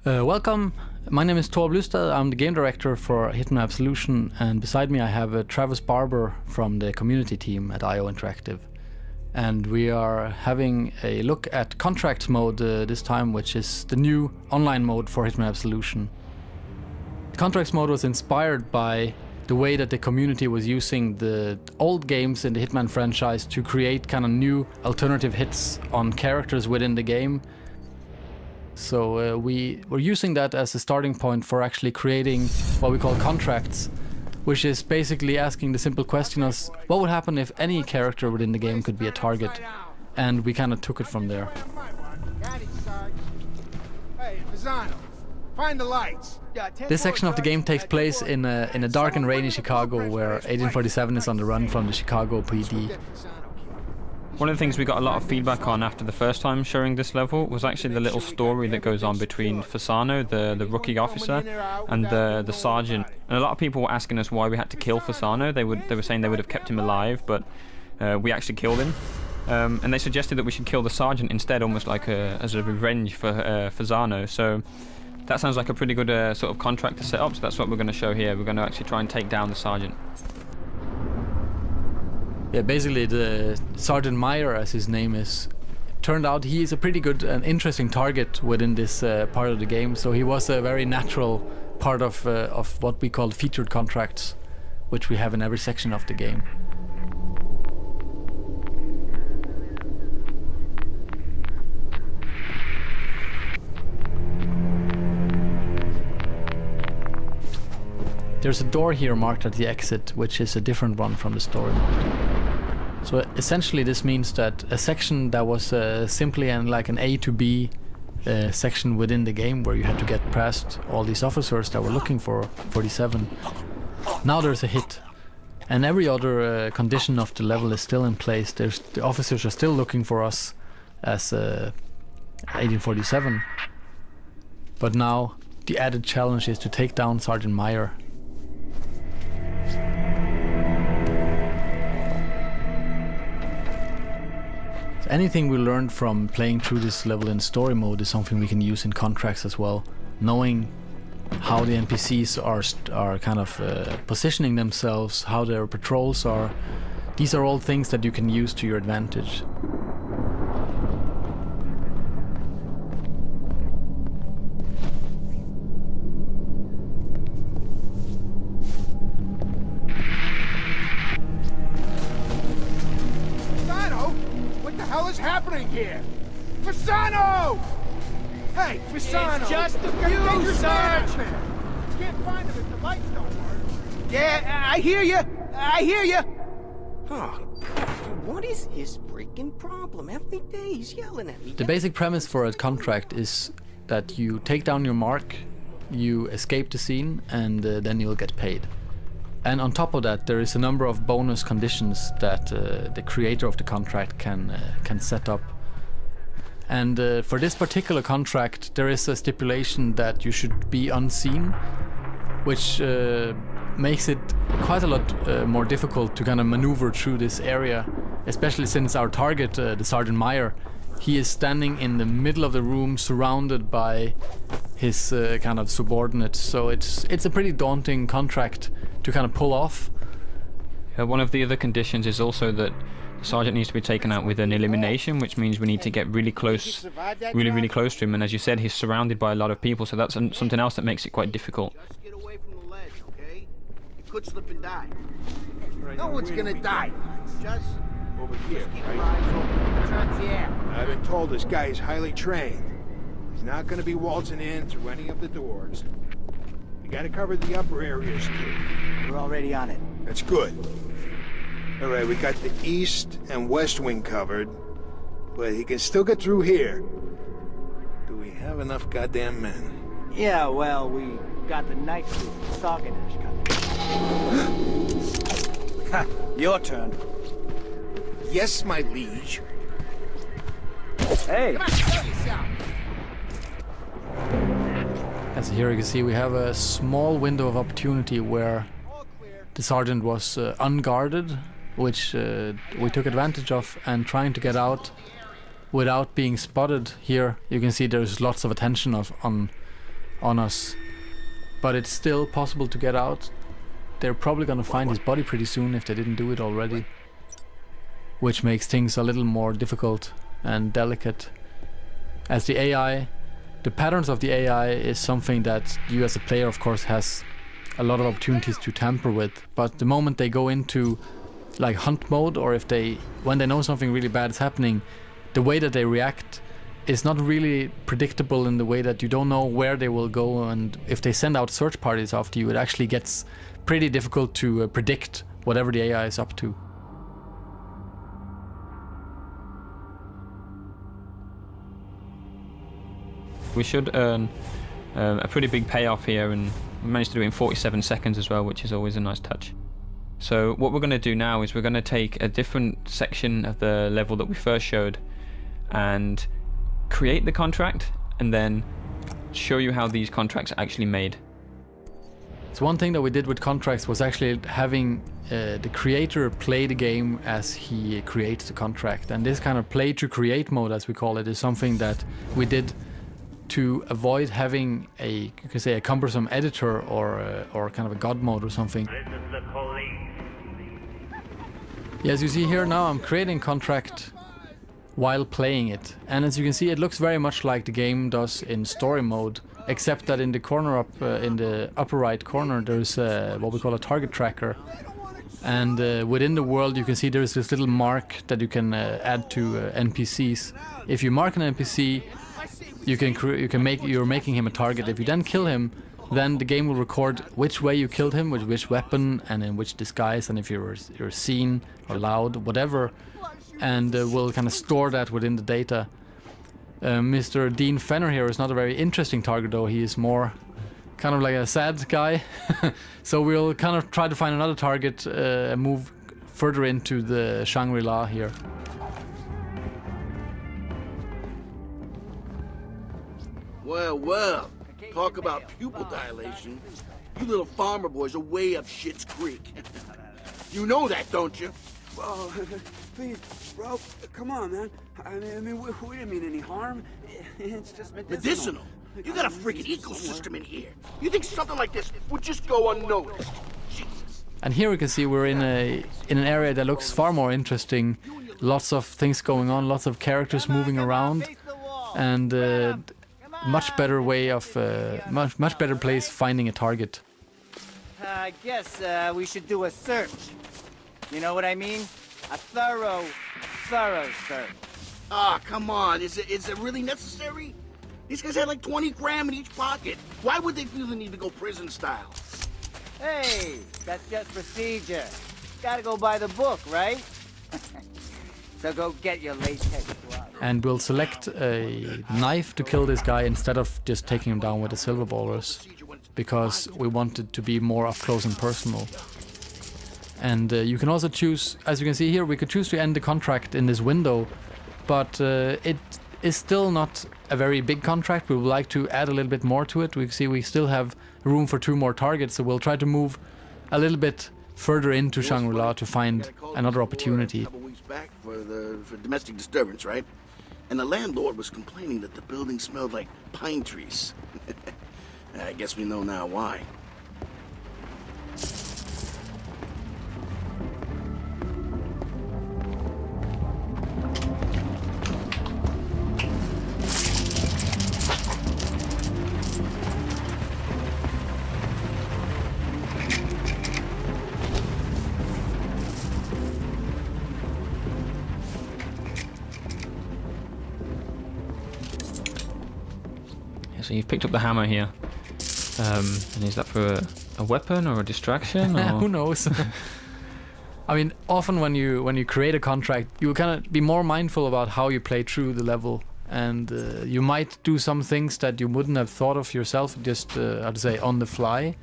Welcome, my name is Thor Blustad, I'm the game director for Hitman Absolution, and beside me I have Travis Barber from the community team at IO Interactive. And we are having a look at Contracts mode this time, which is the new online mode for Hitman Absolution. The Contracts mode was inspired by the way that the community was using the old games in the Hitman franchise to create kind of new alternative hits on characters within the game. So we were using that as a starting point for actually creating what we call contracts, which is basically asking the simple question of what would happen if any character within the game could be a target, and we kind of took it from there. Find the lights. This section of the game takes place in a dark and rainy Chicago, where Agent 47 is on the run from the Chicago PD. One of the things we got a lot of feedback on after the first time showing this level was actually the little story that goes on between Fasano, the rookie officer, and the sergeant. And a lot of people were asking us why we had to kill Fasano. They were saying they would have kept him alive, but we actually killed him. And they suggested that we should kill the sergeant instead, almost like as a revenge for Fasano. So that sounds like a pretty good sort of contract to set up. So that's what we're going to show here. We're going to actually try and take down the sergeant. Yeah, basically the Sergeant Meyer, as his name is, turned out he is a pretty good and interesting target within this part of the game. So he was a very natural part of what we call featured contracts, which we have in every section of the game. There's a door here marked at the exit, which is a different one from the story mode. So essentially this means that a section that was simply like an A to B section within the game, where you had to get past all these officers that were looking for 47, now there's a hit. And every other condition of the level is still in place. The officers are still looking for us as Agent 47. But now the added challenge is to take down Sergeant Meyer. Anything we learned from playing through this level in story mode is something we can use in contracts as well. Knowing how the NPCs are kind of positioning themselves, how their patrols are. These are all things that you can use to your advantage. What the hell is happening here? Fasano! Hey, Fasano! It's just a few, Sarge! Can't find him if the lights don't work. Yeah, I hear you! I hear you! Huh. What is his freaking problem? Every day he's yelling at me. The basic premise for a contract is that you take down your mark, you escape the scene, and then you'll get paid. And on top of that, there is a number of bonus conditions that the creator of the contract can set up. And for this particular contract, there is a stipulation that you should be unseen, which makes it quite a lot more difficult to kind of maneuver through this area, especially since our target, the Sergeant Meyer, he is standing in the middle of the room surrounded by his kind of subordinates. So it's a pretty daunting contract to kind of pull off. One of the other conditions is also that the sergeant needs to be taken out with an elimination, which means we need to get really close, really close to him. And as you said, he's surrounded by a lot of people, so that's something else that makes it quite difficult. Just get away from the ledge, okay? You could slip and die. No one's gonna die. Just Over here, keep your eyes open. Turns the air. I've been told this guy is highly trained. He's not gonna be waltzing in through any of the doors. We gotta cover the upper areas too. We're already on it. That's good. All right, we got the east and west wing covered, but he can still get through here. Do we have enough goddamn men? Yeah, well, we got the night suit Saganish coming. Your turn. Yes, my liege. Hey! Come on, show yourself. As here you can see, we have a small window of opportunity where the sergeant was unguarded, which we took advantage of, and trying to get out without being spotted. Here you can see there's lots of attention on on us. But it's still possible to get out. They're probably gonna find his body pretty soon if they didn't do it already. Which makes things a little more difficult and delicate. As the AI, the patterns of the AI is something that you as a player of course has a lot of opportunities to tamper with. But the moment they go into like hunt mode, or when they know something really bad is happening, the way that they react is not really predictable in the way that you don't know where they will go, and if they send out search parties after you, it actually gets pretty difficult to predict whatever the AI is up to. We should earn a pretty big payoff here, and we managed to do it in 47 seconds as well, which is always a nice touch. So what we're going to do now is we're going to take a different section of the level that we first showed and create the contract, and then show you how these contracts are actually made. So one thing that we did with contracts was actually having the creator play the game as he creates the contract. And this kind of play to create mode, as we call it, is something that we did to avoid having you could say a cumbersome editor or kind of a god mode or something. This is the police. Yeah, as you see here now, I'm creating contract while playing it, and as you can see, it looks very much like the game does in story mode, except that in the corner in the upper right corner, there's what we call a target tracker, and within the world you can see there's this little mark that you can add to NPCs. If you mark an NPC, you're making him a target. If you then kill him, then the game will record which way you killed him, with which weapon, and in which disguise, and if you're seen or loud, whatever. And we'll kind of store that within the data. Mr. Dean Fenner here is not a very interesting target though, he is more kind of like a sad guy. So we'll kind of try to find another target and move further into the Shangri-La here. Well, talk about pupil dilation. You little farmer boys are way up Schitt's Creek. You know that, don't you? Oh, please, bro, come on, man. I mean, we didn't mean any harm. It's just medicinal. You got a freaking ecosystem in here. You think something like this would just go unnoticed? Jesus. And here we can see we're in an area that looks far more interesting. Lots of things going on, lots of characters moving around, and much better way of much better place finding a target. I guess we should do a search. You know what I mean? A thorough search. Ah, come on. Is it really necessary? These guys had like 20 grand in each pocket. Why would they feel the need to go prison style? Hey, that's just procedure. Gotta go by the book, right? So go get your latex gloves. And we'll select a knife to kill this guy instead of just taking him down with the silver ballers, because we want it to be more up close and personal. And you can also choose, as you can see here, we could choose to end the contract in this window, but it is still not a very big contract. We would like to add a little bit more to it. We see we still have room for 2 more targets, so we'll try to move a little bit further into Shangri-La to find another opportunity. A couple weeks back for domestic disturbance, right? And the landlord was complaining that the building smelled like pine trees. I guess we know now why. So you've picked up the hammer here. And is that for a weapon or a distraction? Or? Who knows? I mean, often when you create a contract, you kind of be more mindful about how you play through the level, and you might do some things that you wouldn't have thought of yourself, just how to say, on the fly,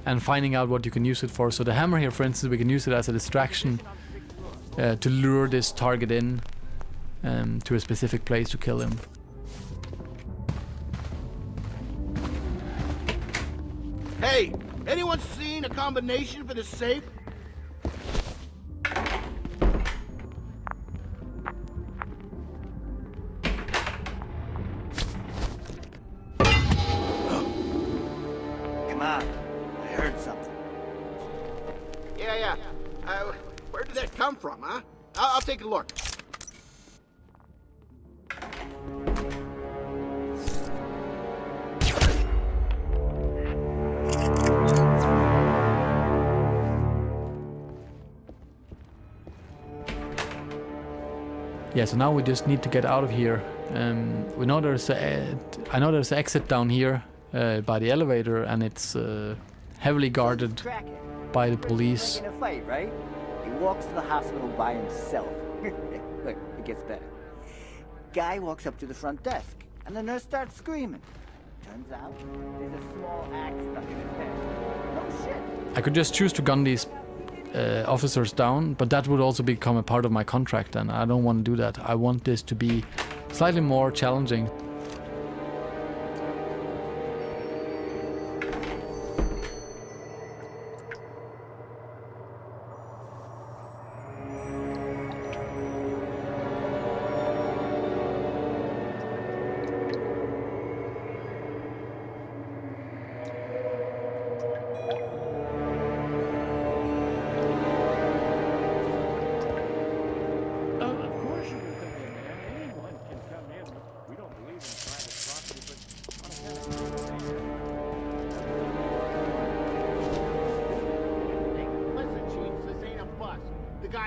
and finding out what you can use it for. So the hammer here, for instance, we can use it as a distraction to lure this target in to a specific place to kill him. Hey, anyone seen a combination for the safe? come from, huh? I'll take a look. Yeah, so now we just need to get out of here. We know I know there's an exit down here by the elevator, and it's heavily guarded by the police. In a fight, right? He walks to the hospital by himself. Look, it gets better. Guy walks up to the front desk, and the nurse starts screaming. Turns out there's a small axe stuck in his head. No shit. I could just choose to gun these officers down, but that would also become a part of my contract, and I don't want to do that. I want this to be slightly more challenging.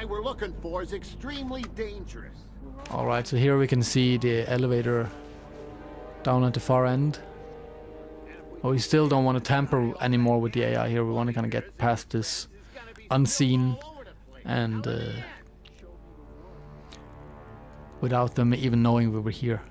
We're looking for is extremely dangerous. Alright, so here we can see the elevator down at the far end. But we still don't want to tamper anymore with the AI here. We want to kind of get past this unseen and without them even knowing we were here.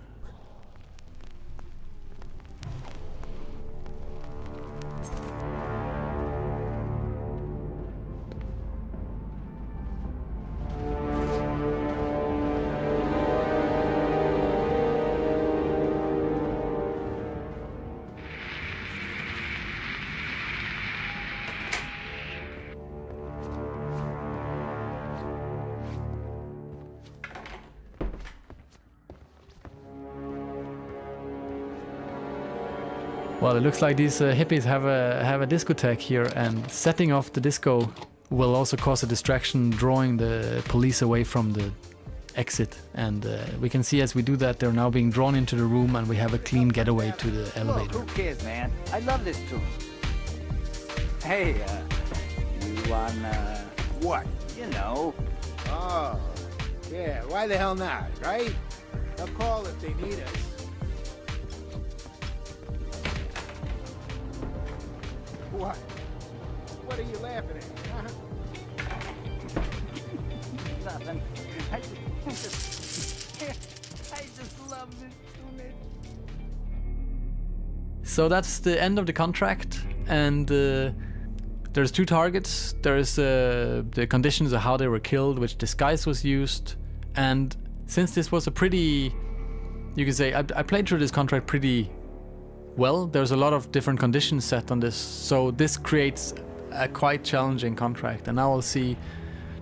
Well, it looks like these hippies have a discotheque here, and setting off the disco will also cause a distraction, drawing the police away from the exit. And we can see as we do that, they're now being drawn into the room, and we have a clean getaway to the elevator. Look, who cares, man? I love this tune. Hey, you on, What? you know. Oh, yeah, why the hell not, right? They'll call if they need us. What? What are you laughing at? Nothing. I just love this tune. So that's the end of the contract, and there's two targets. There's the conditions of how they were killed, which disguise was used, and since this was a pretty, you could say, I played through this contract pretty well. There's a lot of different conditions set on this, so this creates a quite challenging contract, and now I'll see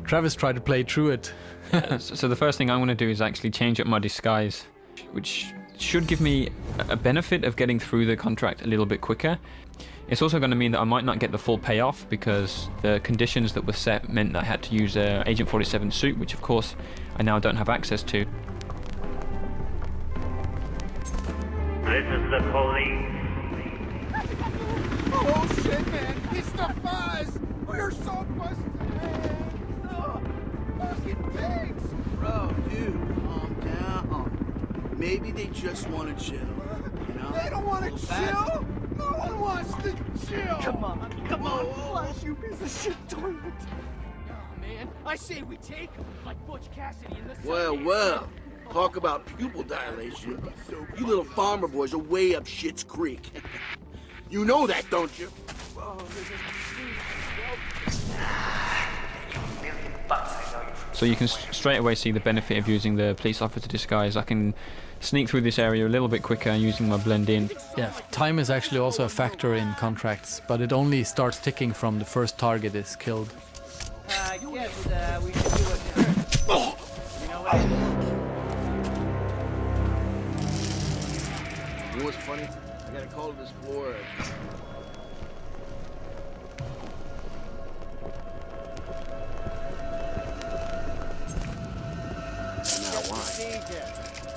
Travis try to play through it. So the first thing I'm going to do is actually change up my disguise, which should give me a benefit of getting through the contract a little bit quicker. It's also going to mean that I might not get the full payoff, because the conditions that were set meant that I had to use a Agent 47 suit, which of course I now don't have access to. This is the police. Oh shit, man! It's the fuzz! We're so busted! Oh, fucking pigs! Bro, dude, calm down. Maybe they just want to chill, you know? They don't want to chill! No one wants to chill! Come on, flush, you piece of shit toilet. Oh, man, I say we take him, like Butch Cassidy in the Well. Talk about pupil dilation. You little farmer boys are way up Schitt's Creek. You know that, don't you? So you can straight away see the benefit of using the police officer disguise. I can sneak through this area a little bit quicker using my blend in. Yeah, time is actually also a factor in contracts, but it only starts ticking from the first target is killed. I guess we should do what's first. You know what? You know what's funny? I got a call to this floor. procedure.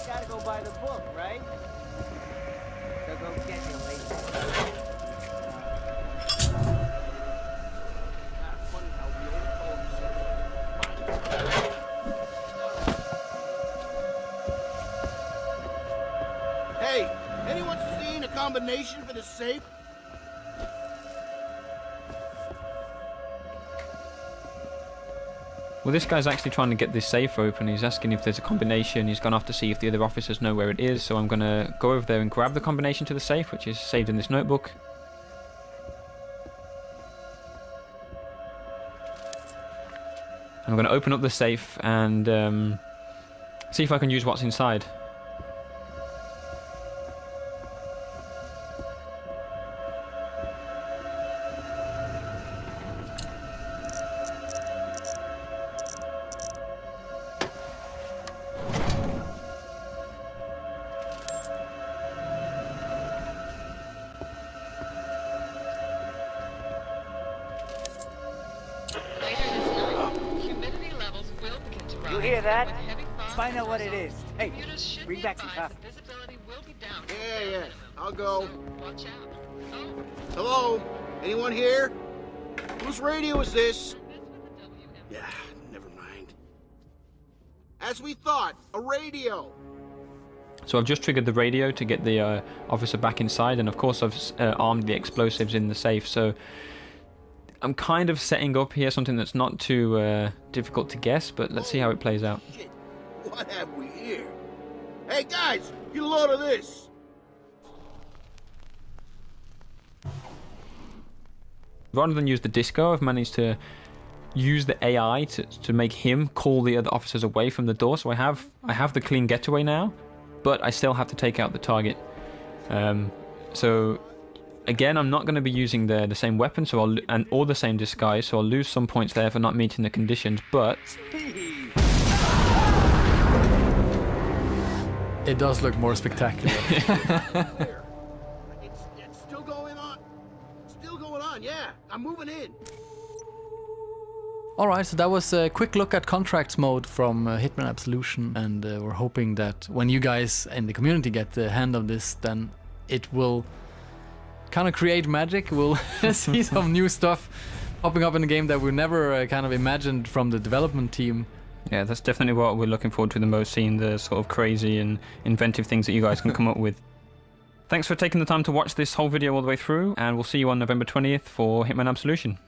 Gotta go by the book, right? So go get your laser. Hey, anyone seen a combination for the safe? Well, this guy's actually trying to get this safe open. He's asking if there's a combination. He's gone off to see if the other officers know where it is. So I'm going to go over there and grab the combination to the safe, which is saved in this notebook. I'm going to open up the safe and see if I can use what's inside. You hear that? Let's find out what it is. Hey, bring back some coffee. Yeah, I'll go. Hello? Anyone here? Whose radio is this? Yeah, never mind. As we thought, a radio. So I've just triggered the radio to get the officer back inside, and of course I've armed the explosives in the safe. So I'm kind of setting up here something that's not too difficult to guess, but let's see how it plays out. Shit, what have we here? Hey guys, get a load of this. Rather than use the disco, I've managed to use the AI to make him call the other officers away from the door. So I have the clean getaway now, but I still have to take out the target. So again, I'm not going to be using the same weapon, or the same disguise, so I'll lose some points there for not meeting the conditions. But It does look more spectacular. It's still going on. Still going on, yeah. I'm moving in. Alright, so that was a quick look at contracts mode from Hitman Absolution, and we're hoping that when you guys in the community get the hand of this, then it will kind of create magic. We'll see some new stuff popping up in the game that we never kind of imagined from the development team. yeah, that's definitely what we're looking forward to the most, seeing the sort of crazy and inventive things that you guys can come up with. Thanks for taking the time to watch this whole video all the way through, and we'll see you on November 20th for Hitman Absolution.